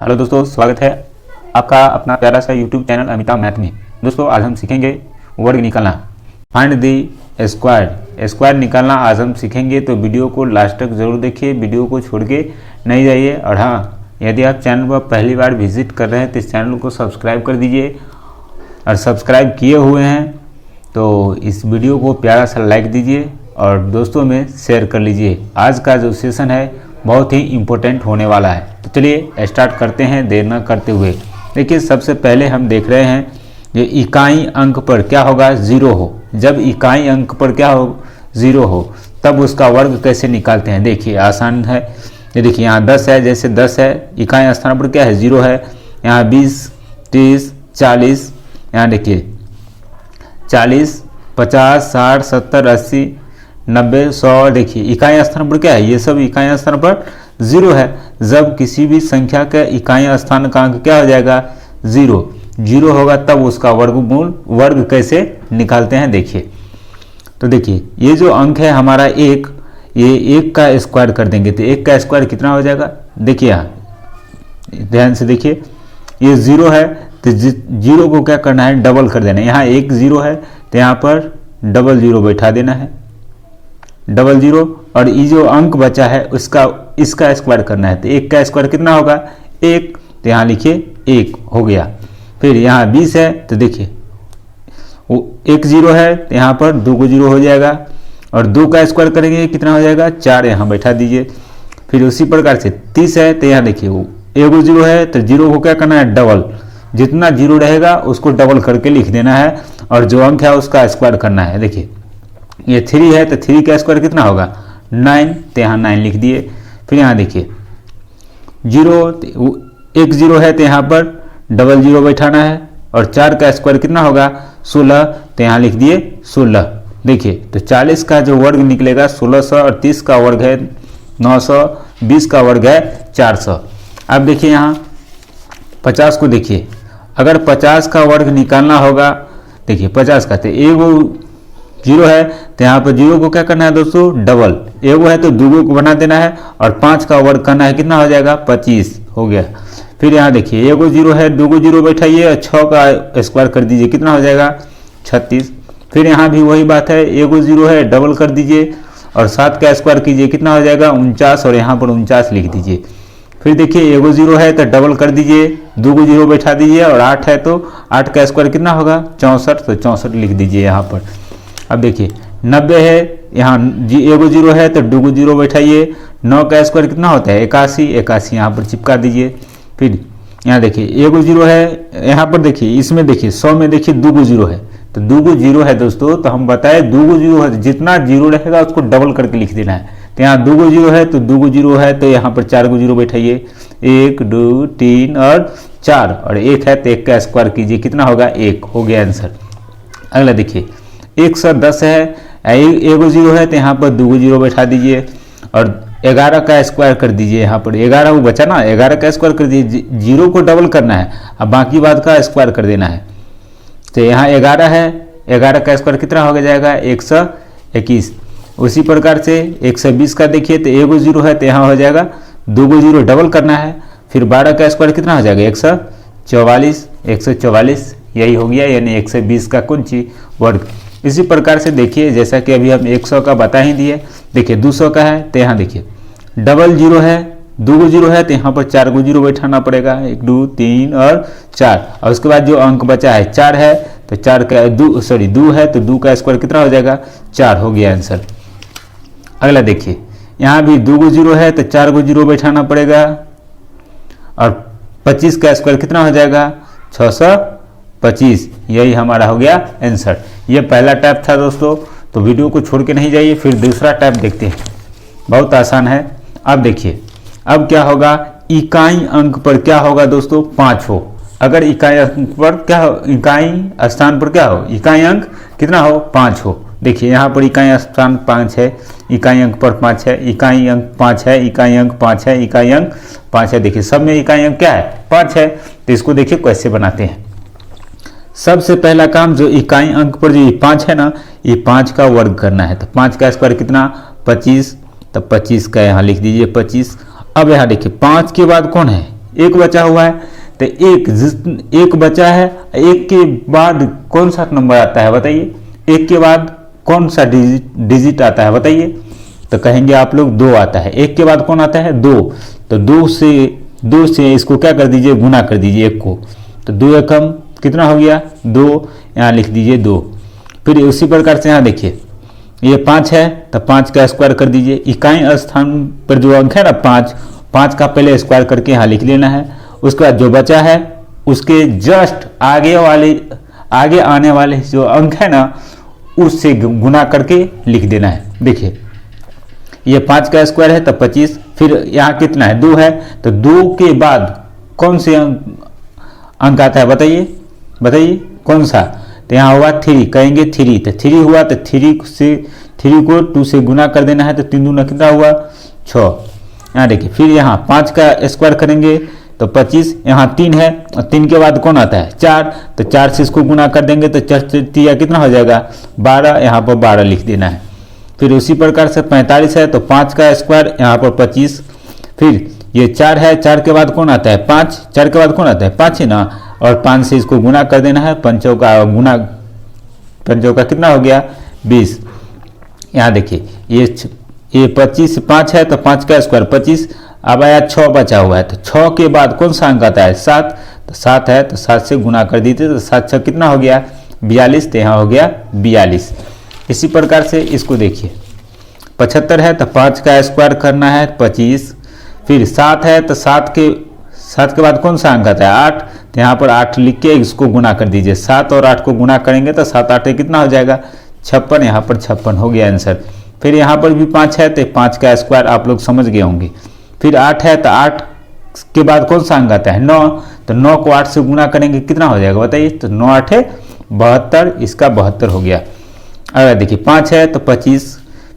Hello दोस्तों, स्वागत है आपका अपना प्यारा सा यूट्यूब चैनल अमिताभ मैथ में। दोस्तों आज हम सीखेंगे वर्ग निकालना, फाइंड दी स्क्वायर। स्क्वायर निकालना आज हम सीखेंगे, तो वीडियो को लास्ट तक जरूर देखिए, वीडियो को छोड़ के नहीं जाइए। और हाँ, यदि आप चैनल पर पहली बार विजिट कर रहे हैं तो इस चैनल को सब्सक्राइब कर दीजिए, और सब्सक्राइब किए हुए हैं तो इस वीडियो को प्यारा सा लाइक दीजिए और दोस्तों में शेयर कर लीजिए। आज का जो सेशन है बहुत ही इम्पोर्टेंट होने वाला है, तो चलिए स्टार्ट करते हैं देर न करते हुए। देखिए सबसे पहले हम देख रहे हैं ये इकाई अंक पर क्या होगा, जीरो हो। जब इकाई अंक पर क्या हो, जीरो हो, तब उसका वर्ग कैसे निकालते हैं। देखिए आसान है, ये देखिए यहाँ 10 है, जैसे 10 है इकाई स्थान पर क्या है, जीरो है। यहाँ 20, 30, 40, यहाँ देखिए 40, 50, 60, 70, 80, 90, 100, देखिए इकाई स्थान पर क्या है, ये सब इकाई स्थान पर जीरो है। जब किसी भी संख्या का इकाई स्थान का अंक क्या हो जाएगा, जीरो जीरो होगा, तब उसका वर्गमूल वर्ग कैसे निकालते हैं। देखिए तो देखिए ये जो अंक है हमारा एक, ये एक का स्क्वायर कर देंगे तो एक का स्क्वायर कितना हो जाएगा। देखिए यहाँ ध्यान से देखिए, ये जीरो है तो जीरो को क्या करना है, डबल कर देना है। यहाँ एक जीरो है तो यहाँ पर डबल जीरो बैठा देना है, डबल जीरो, और ये जो अंक बचा है उसका इसका स्क्वायर करना है। तो एक का स्क्वायर कितना होगा, एक, तो यहाँ लिखिए एक हो गया। फिर यहाँ 20 है तो देखिए वो एक जीरो है तो यहाँ पर दो को जीरो हो जाएगा, और दो का स्क्वायर करेंगे कितना हो जाएगा, 4, यहाँ बैठा दीजिए। फिर उसी प्रकार से 30 है तो यहाँ देखिए वो एक जीरो है तो जीरो को क्या करना है, डबल, जितना जीरो रहेगा उसको डबल करके लिख देना है, और जो अंक है उसका स्क्वायर करना है। देखिए ये 3 है तो 3 का स्क्वायर कितना होगा, 9, तो यहाँ 9 लिख दिए। फिर यहाँ देखिए जीरो, एक जीरो है तो यहाँ पर डबल जीरो बैठाना है, और 4 का स्क्वायर कितना होगा, 16, तो यहाँ लिख दिए 16। देखिए तो 40 का जो वर्ग निकलेगा 1600, और 30 का वर्ग है 900, 20 का वर्ग है 400। अब देखिए यहाँ 50 को देखिए, अगर 50 का वर्ग निकालना होगा, देखिए 50 का तो एक जीरो है तो यहाँ पर जीरो को क्या करना है दोस्तों, डबल, एगो है तो दूगो को बना देना है, और 5 का वर्ग करना है, कितना हो जाएगा, 25 हो गया। फिर यहाँ देखिए एगो जीरो है, दूगो जीरो बैठाइए और 6 का स्क्वायर कर दीजिए, कितना हो जाएगा, 36। फिर यहाँ भी वही बात है, एगो जीरो है डबल कर दीजिए और 7 का स्क्वायर कीजिए, कितना हो जाएगा, 49, और यहाँ पर 49 लिख दीजिए। फिर देखिए एगो जीरो है तो डबल कर दीजिए, दूगो जीरो बैठा दीजिए, और 8 है तो 8 का स्क्वायर कितना होगा, 64, तो 64 लिख दीजिए यहाँ पर। अब देखिए 90 है, यहाँ एगो जीरो है तो दूगो जीरो बैठाइए, 9 का स्क्वायर कितना होता है, 81, 81 यहाँ पर चिपका दीजिए। फिर यहाँ देखिए एगो जीरो है, यहाँ पर देखिए इसमें देखिए 100 में देखिए दूगो जीरो है, तो दूगो जीरो है दोस्तों, तो हम बताए दूगो जीरो है, जितना जीरो रहेगा उसको डबल करके लिख देना है। तो यहाँ दूगो जीरो है तो दूगो जीरो है तो यहाँ पर 4 गो जीरो बैठाइए, 1, 2, 3 और 4, और 1 है तो 1 का स्क्वायर कीजिए, कितना होगा, 1 हो गया आंसर। अगला देखिए 110 है, एगो जीरो है तो यहाँ पर दूगो जीरो बैठा दीजिए, और 11 का स्क्वायर कर दीजिए। यहाँ पर 11 वो बचा ना, 11 का स्क्वायर कर दीजिए, जीरो को डबल करना है, अब बाकी बात का स्क्वायर कर देना है। तो यहाँ 11 है, 11 का स्क्वायर कितना हो जाएगा, 121। उसी प्रकार से 120 का देखिए तो एगो जीरो है तो यहाँ हो जाएगा, दूगो जीरो डबल करना है, फिर 12 का स्क्वायर कितना हो जाएगा, 144, 144 यही हो गया, यानी 120 का कुंची वर्ग। इसी प्रकार से देखिए जैसा कि अभी हम 100 का बता ही दिए, देखिए 200 का है तो यहाँ देखिए डबल जीरो है, दूगो जीरो है तो यहाँ पर 4 गो जीरो बैठाना पड़ेगा, 1, 2, 3 और 4, और उसके बाद जो अंक बचा है 4 है तो 4 का दो है तो 2 का स्क्वायर कितना हो जाएगा, 4 हो गया आंसर। अगला देखिए यहाँ भी दूगो जीरो है तो 4 गो जीरो बैठाना पड़ेगा, और 25 का स्क्वायर कितना हो जाएगा, 625, यही हमारा हो गया आंसर। ये पहला टाइप था दोस्तों, तो वीडियो को छोड़ के नहीं जाइए, फिर दूसरा टाइप देखते हैं, बहुत आसान है। अब देखिए अब क्या होगा, इकाई अंक पर क्या होगा दोस्तों, 5 हो। अगर इकाई अंक पर क्या हो, इकाई स्थान पर क्या हो, इकाई अंक कितना हो, 5 हो। देखिए यहाँ पर इकाई स्थान 5 है, इकाई अंक पर 5 है, इकाई अंक 5 है, इकाई अंक 5 है, इकाई अंक 5 है। देखिए सब में इकाई अंक क्या है, 5 है। तो इसको देखिए कैसे बनाते हैं। सबसे पहला काम, जो इकाई अंक पर जो 5 है ना, ये 5 का वर्ग करना है। तो 5 का स्क्वायर कितना, 25, तो 25 का यहाँ लिख दीजिए 25। अब यहाँ देखिए 5 के बाद कौन है, एक बचा हुआ है, तो एक बचा है, एक के बाद कौन सा नंबर आता है बताइए, एक के बाद कौन सा डिजिट आता है बताइए। तो कहेंगे आप लोग 2 आता है। एक के बाद कौन आता है 2, तो 2 से इसको क्या कर दीजिए, गुना कर दीजिए एक को, तो 2 एकम कितना हो गया 2, यहाँ लिख दीजिए 2। फिर उसी प्रकार से यहाँ देखिए ये 5 है, तो 5 का स्क्वायर कर दीजिए। इकाई स्थान पर जो अंक है ना 5 का पहले स्क्वायर करके यहाँ लिख लेना है। उसके बाद जो बचा है उसके जस्ट आगे आने वाले जो अंक है ना उससे गुना करके लिख देना है। देखिए ये 5 का स्क्वायर है तो 25, फिर यहाँ कितना है 2 है, तो 2 के बाद कौन से अंक आता है बताइए कौन सा, तो यहाँ हुआ 3, कहेंगे 3, तो 3 हुआ तो 3 को 2 से गुना कर देना है, तो 3 दूना कितना हुआ 6। यहाँ देखिए फिर यहाँ 5 का स्क्वायर करेंगे तो 25, यहाँ 3 है और 3 के बाद कौन आता है 4, तो 4 से इसको गुना कर देंगे तो 4 कितना हो जाएगा 12, यहाँ पर 12 लिख देना है। फिर उसी प्रकार से 45 है तो 5 का स्क्वायर यहाँ पर 25, फिर ये 4 है, 4 के बाद कौन आता है 5, 4 के बाद कौन आता है 5 है ना, और 5 से इसको गुना कर देना है, पंचों का कितना हो गया 20। यहाँ देखिए ये 25 5 है तो 5 का स्क्वायर 25, अब आया 6 बचा हुआ है, तो 6 के बाद कौन सा अंक आता है 7, तो 7 है तो 7 से गुना कर दीजिए, तो 7 6 कितना हो गया 42, तो यहाँ हो गया 42। इसी प्रकार से इसको देखिए 75 है तो 5 का स्क्वायर करना है 25, फिर 7 है तो 7 के बाद कौन सा अंक आता है 8, तो यहाँ पर 8 लिख के इसको गुना कर दीजिए। 7 और 8 को गुना करेंगे तो 7 8 कितना हो जाएगा 56, यहाँ पर 56 हो गया आंसर। फिर यहाँ पर भी 5 है तो 5 का स्क्वायर आप लोग समझ गए होंगे। फिर 8 है तो 8 के बाद कौन सा अंक आता है 9, तो 9 को 8 से गुना करेंगे कितना हो जाएगा बताइए, तो 9 8 है 72, इसका 72 हो गया। अगर देखिए 5 है तो 25,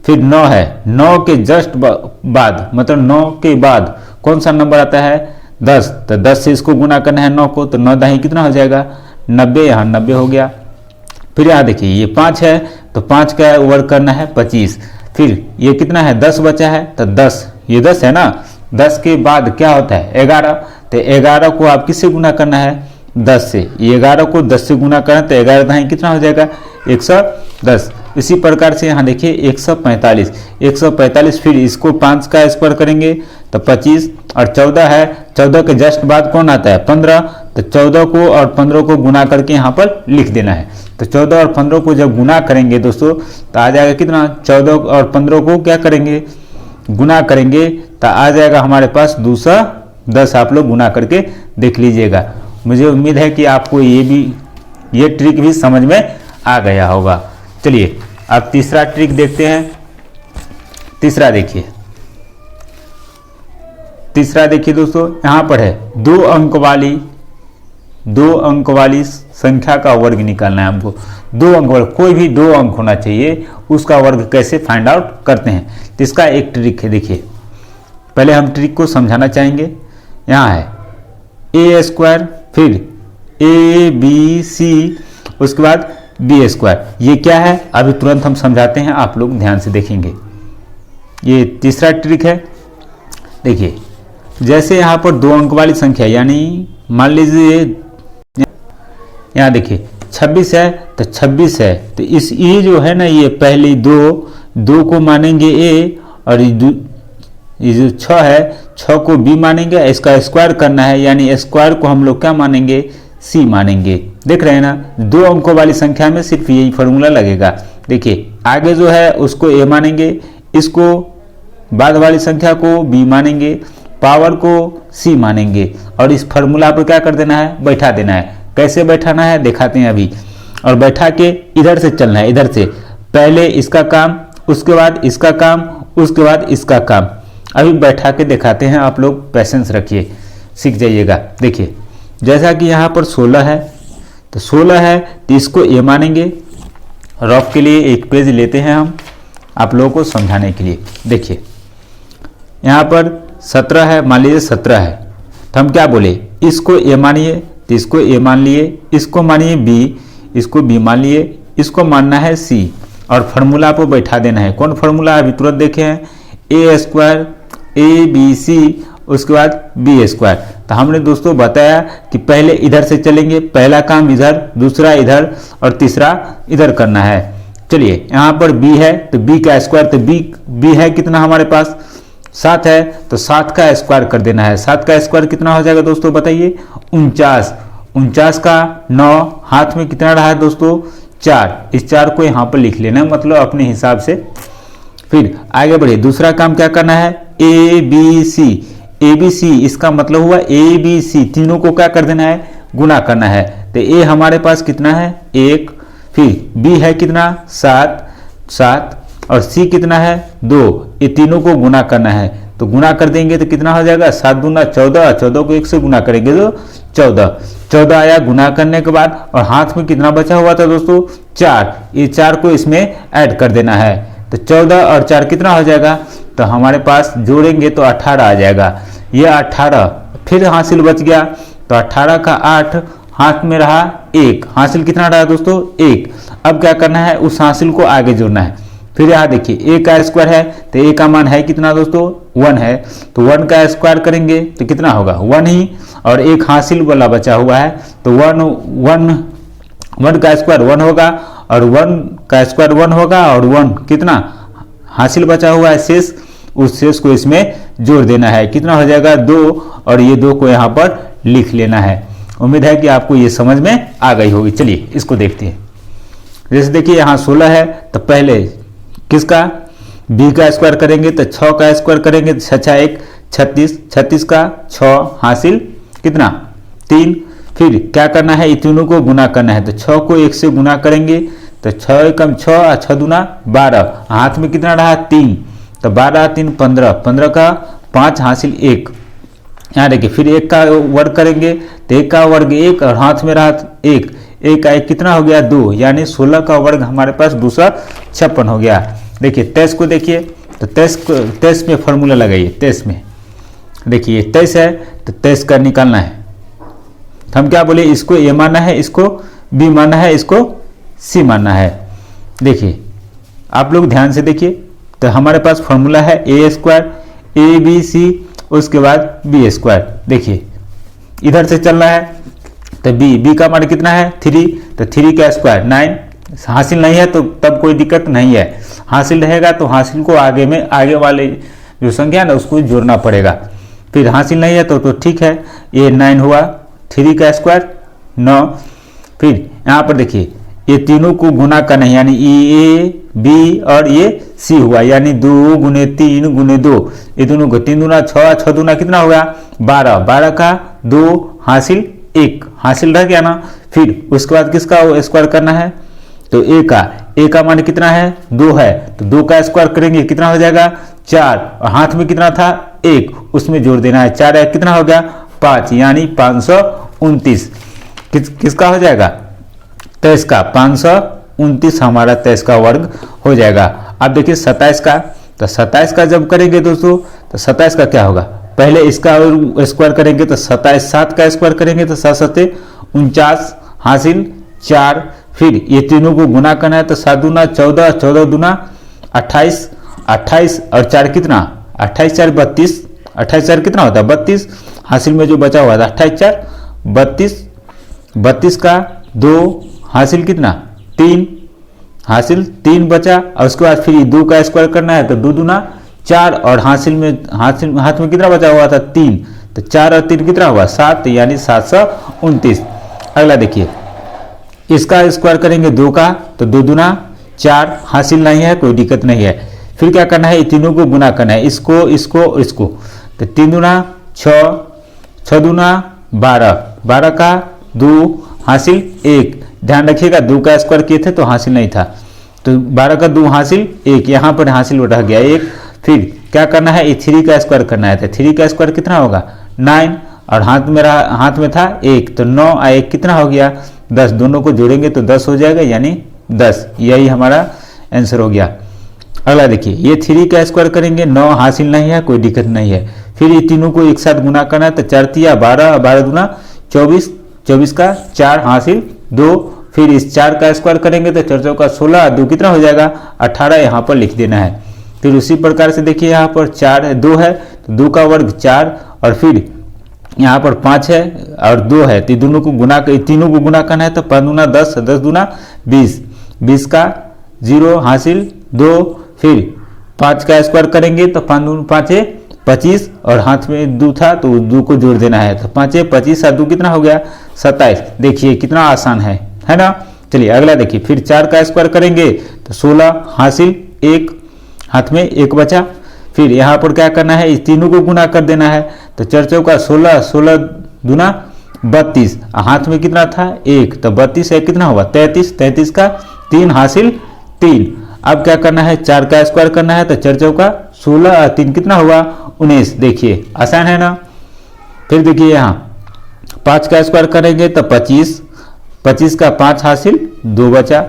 फिर 9 है, 9 के जस्ट बाद मतलब 9 के बाद कौन सा नंबर आता है 10, तो 10 से इसको गुना करना है 9 को, तो 9 दाही कितना हो जाएगा 90, यहाँ 90 हो गया। फिर यहाँ देखिए ये 5 है तो 5 का वर्ग करना है 25, फिर ये कितना है 10 बचा है तो 10, ये 10 है ना, 10 के बाद क्या होता है 11, तो 11 को आप किससे गुना करना है 10 से, ये 11 को 10 से गुना करना तो 11 दाही कितना हो जाएगा 110। इसी प्रकार से यहाँ देखिए 145, फिर इसको 5 का स्क्वायर करेंगे तो 25, और 14 है, 14 के जस्ट बाद कौन आता है 15, तो 14 को और 15 को गुना करके यहाँ पर लिख देना है। तो 14 और 15 को जब गुना करेंगे दोस्तों तो आ जाएगा कितना, 14 और 15 को क्या करेंगे गुना करेंगे तो आ जाएगा हमारे पास 210। आप लोग गुना करके देख लीजिएगा। मुझे उम्मीद है कि आपको ये ट्रिक भी समझ में आ गया होगा। चलिए अब तीसरा ट्रिक देखते हैं। तीसरा देखिए दोस्तों, यहाँ पर है 2 अंक वाली संख्या का वर्ग निकालना है हमको। 2 अंक वाला, कोई भी 2 अंक होना चाहिए, उसका वर्ग कैसे फाइंड आउट करते हैं, तो इसका एक ट्रिक है। देखिए पहले हम ट्रिक को समझाना चाहेंगे। यहाँ है ए स्क्वायर, फिर ए बी सी, उसके बाद बी स्क्वायर। ये क्या है अभी तुरंत हम समझाते हैं, आप लोग ध्यान से देखेंगे। ये तीसरा ट्रिक है। देखिए जैसे यहाँ पर 2 अंक वाली संख्या, यानी मान लीजिए यहाँ देखिए 26 है तो 26 है, तो ये जो है ना, ये पहली 2 को मानेंगे ए, और ये जो 6 है 6 को बी मानेंगे। इसका स्क्वायर करना है, यानी स्क्वायर को हम लोग क्या मानेंगे सी मानेंगे। देख रहे हैं ना, 2 अंकों वाली संख्या में सिर्फ यही फॉर्मूला लगेगा। देखिए आगे जो है उसको ए मानेंगे, इसको बाद वाली संख्या को बी मानेंगे, पावर को सी मानेंगे, और इस फॉर्मूला पर क्या कर देना है बैठा देना है। कैसे बैठाना है दिखाते हैं अभी। और बैठा के इधर से चलना है, इधर से पहले इसका काम, उसके बाद इसका काम, उसके बाद इसका काम। अभी बैठा के दिखाते हैं, आप लोग पैसेंस रखिए, सीख जाइएगा। देखिए जैसा कि यहाँ पर 16 है, तो 16 है तो इसको ए मानेंगे। रफ के लिए एक पेज लेते हैं हम आप लोगों को समझाने के लिए। देखिए यहाँ पर 17 है, मान लीजिए 17 है, तो हम क्या बोले, इसको ए मानिए, तो इसको ए मान लिए, इसको मानिए बी, इसको बी मान लिए, इसको मानना है सी, और फॉर्मूला पर बैठा देना है। कौन फॉर्मूला अभी तुरंत देखे हैं, ए स्क्वायर ए बी सी, उसके बाद बी स्क्वायर। तो हमने दोस्तों बताया कि पहले इधर से चलेंगे, पहला काम इधर, दूसरा इधर और तीसरा इधर करना है। चलिए यहाँ पर b है तो b का स्क्वायर, तो b है कितना हमारे पास 7 है, तो 7 का स्क्वायर कर देना है। 7 का स्क्वायर कितना हो जाएगा दोस्तों बताइए 49। 49 का 9, हाथ में कितना रहा है दोस्तों 4, इस 4 को यहाँ पर लिख लेना मतलब अपने हिसाब से। फिर आगे बढ़िए, दूसरा काम क्या करना है ABC, इसका मतलब हुआ ABC, तीनों को क्या कर देना है गुना करना है। तो A हमारे पास कितना है 1, फिर B है कितना 7 और C कितना है 2, ये तीनों को गुना करना है। तो गुना कर देंगे तो कितना हो जाएगा 7 दूना 14, 14 को 1 से गुना करेंगे तो 14 आया गुना करने के बाद। और हाथ में कितना बचा हुआ था दोस्तों 4, ये 4 को इसमें ऐड कर देना है। तो 14 और 4 कितना हो जाएगा, तो हमारे पास जोड़ेंगे तो 18 आ जाएगा। ये 18 फिर हासिल बच गया, तो 18 का 8, हाथ में रहा 1, हासिल कितना रहा दोस्तों 1। अब क्या करना है उस हासिल को आगे जोड़ना है। फिर यहाँ देखिए a का स्क्वायर है तो a का मान है कितना दोस्तों 1 है, तो 1 का स्क्वायर करेंगे तो कितना होगा 1 ही, और एक हासिल वाला बचा हुआ है तो 1 का स्क्वायर 1 होगा और 1 का स्क्वायर 1 होगा और 1 कितना हासिल बचा हुआ है शेष, उस शेष को इसमें जोड़ देना है। कितना हो जाएगा 2, और ये 2 को यहाँ पर लिख लेना है। उम्मीद है कि आपको ये समझ में आ गई होगी। चलिए इसको देखते हैं। जैसे देखिए यहाँ 16 है तो पहले किसका b का स्क्वायर करेंगे तो 6 का स्क्वायर करेंगे तो 6 1 36, 36 का 6 हासिल कितना 3। फिर क्या करना है, तीनों को गुना करना है तो 6 को 1 से गुना करेंगे तो 6 कम 6 और 6 दूना 12, हाथ में कितना रहा 3, तो 12 3 15, 15 का 5 हासिल 1। यहाँ देखिए फिर 1 का वर्ग करेंगे तो 1 का वर्ग 1 और हाथ में रहा 1, 1 का 1 कितना हो गया 2, यानी 16 का वर्ग हमारे पास 256 हो गया। देखिए 23 को देखिए तो 23 में फॉर्मूला लगाइए। 23 में देखिए 23 है तो 23 का निकालना है। तो हम क्या बोले, इसको ए मानना है, इसको बी मानना है, इसको सी मानना है। देखिए आप लोग ध्यान से देखिए, तो हमारे पास फॉर्मूला है ए स्क्वायर ए बी सी, उसके बाद बी स्क्वायर। देखिए इधर से चलना है तो बी का मान कितना है 3, तो 3 का स्क्वायर 9, हासिल नहीं है तो तब कोई दिक्कत नहीं है, हासिल रहेगा तो हासिल को आगे में आगे वाले जो संख्या है ना उसको जोड़ना पड़ेगा। फिर हासिल नहीं है तो ठीक है, ये 9 हुआ, 3 का स्क्वायर 9। फिर यहाँ पर देखिए ये तीनों को गुना करना है, यानी ए बी और ये सी हुआ, यानी 2 गुने 3 गुने 2, ये दोनों को 3 दूना 6, 6 दूना कितना होगा 12, 12 का 2 हासिल 1, हासिल रह गया ना। फिर उसके बाद किसका स्क्वायर करना है, तो ए का मान कितना है 2 है, तो 2 का स्क्वायर करेंगे कितना हो जाएगा 4, और हाथ में कितना था 1, उसमें जोड़ देना है 4 कितना हो गया 5, यानी 529 किसका हो जाएगा 23 का, 529 हमारा 23 का वर्ग हो जाएगा। अब देखिए 27 का, तो 27 का जब करेंगे दोस्तों तो 27 का क्या होगा, पहले इसका स्क्वायर करेंगे तो 27, 7 का स्क्वायर करेंगे तो 7 7 49 हासिल 4। फिर ये तीनों को गुना करना है तो 7 दूना 14, 14 दूना 28, 28 और 4 कितना 28 4 32, 28 4 कितना होता है 32, हासिल में जो बचा हुआ था 28 4 32, 32 का 2 हासिल कितना 3, हासिल 3 बचा, और उसके बाद फिर 2 का स्क्वायर करना है तो 2 दूना 4, और हाथ में कितना बचा हुआ था 3, तो 4 और 3 कितना हुआ 7, यानी 729। अगला देखिए इसका स्क्वायर करेंगे 2 का तो 2 दूना 4, हासिल नहीं है कोई दिक्कत नहीं है। फिर क्या करना है, तीनों को गुना करना है, इसको तो 3 दूना 6, 6 दूना 12, 12 का 2 हासिल 1। ध्यान रखिएगा 2 का स्क्वायर किए थे तो हासिल नहीं था, तो 12 का 2 हासिल 1, यहाँ पर हासिल रह गया 1। फिर क्या करना है, 3 का स्क्वायर करना है, तो 3 का स्क्वायर कितना होगा 9, और हाथ में था 1, तो 9 और 1 कितना हो गया 10, दोनों को जोड़ेंगे तो 10 हो जाएगा, यानी 10, यही हमारा आंसर हो गया। अगला देखिए ये 3 का स्क्वायर करेंगे, 9 हासिल नहीं है कोई दिक्कत नहीं है। फिर ये तीनों को एक साथ गुना करना है तो 4 तिया 12, 12 दूना 24, 24 का 4 हासिल 2। फिर इस 4 का स्क्वायर करेंगे तो 4 का 16, 2 कितना हो जाएगा 18, यहाँ पर लिख देना है। फिर उसी प्रकार से देखिए यहाँ पर 2 है तो 2 का वर्ग 4, और फिर यहाँ पर 5 है और 2 है, तो दोनों को गुना, तीनों को गुना करना है तो 5 दूना 10, 10 दूना 20, 20 का 0 हासिल 2, फिर 5 का स्क्वायर करेंगे तो 5 दूना 5 है 25, और हाथ में 2 था तो 2 को जोड़ देना है, तो 5 है 25 और 2 कितना हो गया 27। देखिए कितना आसान है ना। चलिए अगला देखिए, फिर 4 का स्क्वायर करेंगे तो 16 हासिल 1, हाथ में 1 बचा। फिर यहाँ पर क्या करना है, इस तीनों को गुना कर देना है, तो 4 चौका 16, 16 दूना 32, हाथ में कितना था 1, तो 32 है कितना हुआ 33, 33 का 3 हासिल 3। अब क्या करना है, 4 का स्क्वायर करना है, तो 4 चौका 16 और 3 कितना हुआ 19। देखिए आसान है ना। फिर देखिए यहाँ 5 का स्क्वायर करेंगे तो 25, 25 का 5 हासिल 2 बचा।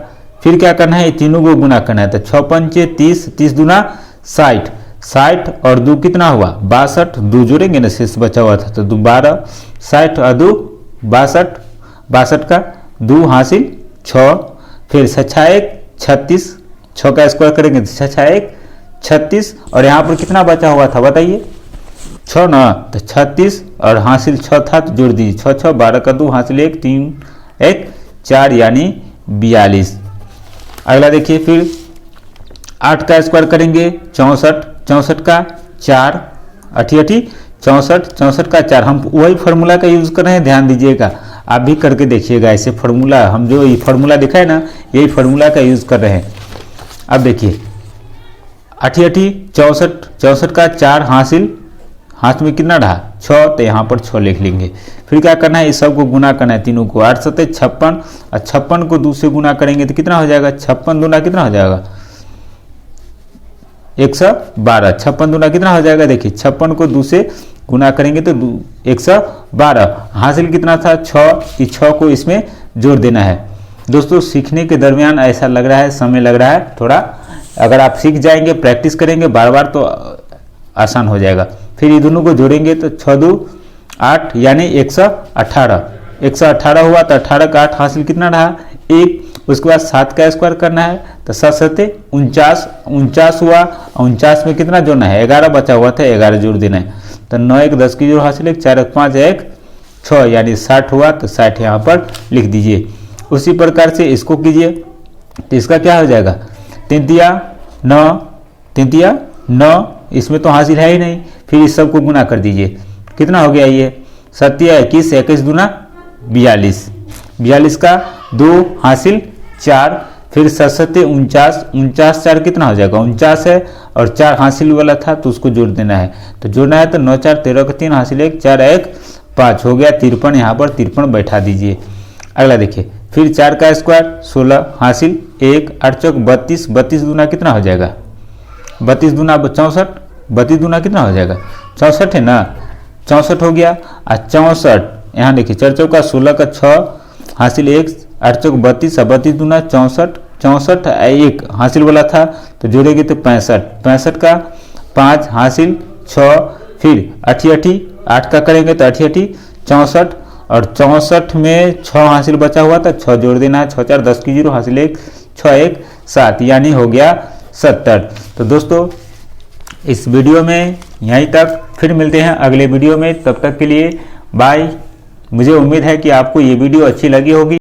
फिर क्या करना है, तीनों को गुना करना है, तो 6 पंचे 30, 30 दूना 60, 60 और 2 कितना हुआ 62, 2 जोड़ेंगे ना शेष बचा हुआ था तो 2 12, 60 और 2 62, 62 का 2 हासिल 6, फिर 6 1 36, 6 का स्क्वायर करेंगे तो 6 1 36, और यहाँ पर कितना बचा हुआ था बताइए 6 ना, तो 36 और हासिल 6 था तो जोड़ दीजिए 6 6 12 का 2 हासिल 1 3 1 4 यानी 42। अगला देखिए, फिर 8 का स्क्वायर करेंगे 64, 64 का 4 अठी 64, 64 का 4। हम वही फार्मूला का यूज़ कर रहे हैं, ध्यान दीजिएगा, आप भी करके देखिएगा ऐसे फार्मूला, हम जो ये फार्मूला दिखा है ना यही फार्मूला का यूज़ कर रहे हैं। अब देखिए अठी 64, 64 का 4 हासिल, हाथ में कितना रहा 6, तो यहाँ पर 6 लिख लेंगे। फिर क्या करना है, इस सब को गुना करना है तीनों को, 8 7 56, और 56 को 2 से गुना करेंगे तो कितना हो जाएगा 56 दूना कितना हो जाएगा 112, 56 दूना कितना हो जाएगा, देखिए 56 को 2 से गुना करेंगे तो 112, हासिल कितना था 6, इस 6 को इसमें जोड़ देना है। दोस्तों सीखने के दरमियान ऐसा लग रहा है समय लग रहा है थोड़ा, अगर आप सीख जाएंगे प्रैक्टिस करेंगे बार बार तो आसान हो जाएगा। फिर ये दोनों को जोड़ेंगे तो 6 2 8 यानी 118, 118 हुआ तो 18 का 8 हासिल कितना रहा 1। उसके बाद 7 का स्क्वायर करना है तो 7 7 49, 49 हुआ, 49 में कितना जोड़ना है 11 बचा हुआ था 11 जोड़ देना है, तो 9 1 10 की जोड़ हासिल 1 4 1 5 1 6 यानी 60 हुआ, तो 60 यहाँ पर लिख दीजिए। उसी प्रकार से इसको कीजिए तो इसका क्या हो जाएगा 3 तिया 9, 3 तिया 9, इसमें तो हासिल है ही नहीं। फिर इस सब को गुना कर दीजिए, कितना हो गया ये 7 21, 21 दूना 42, 42 का 2 हासिल 4, फिर 7 7 49, 49 4 कितना हो जाएगा 49 है, और 4 हासिल वाला था तो उसको जोड़ देना है, तो जोड़ना है तो 9 4 13 का 3 हासिल 1 4 1 5 हो गया 53, यहाँ पर 53 बैठा दीजिए। अगला देखिए, फिर 4 का स्क्वायर 16 हासिल 1 8 चौक 32, 32 दूना कितना हो जाएगा 32 दूना 64, 32 दूना कितना हो जाएगा 64 है ना, 64 हो गया। 64 यहाँ देखिए 4 चौका 16 का 6 हासिल 1 8 चौक 32, 32 दूना 64, 64 1 हासिल वाला था तो जोड़ेंगे तो 65, 65 का 5 हासिल 6, फिर 88 8 का करेंगे तो 88 64, और 64 में 6 हासिल बचा हुआ था 6 जोड़ देना है, 6 4 10 की 0 हासिल 1 6 1 7 यानी हो गया 70। तो दोस्तों इस वीडियो में यहीं तक, फिर मिलते हैं अगले वीडियो में, तब तक के लिए बाय। मुझे उम्मीद है कि आपको ये वीडियो अच्छी लगी होगी।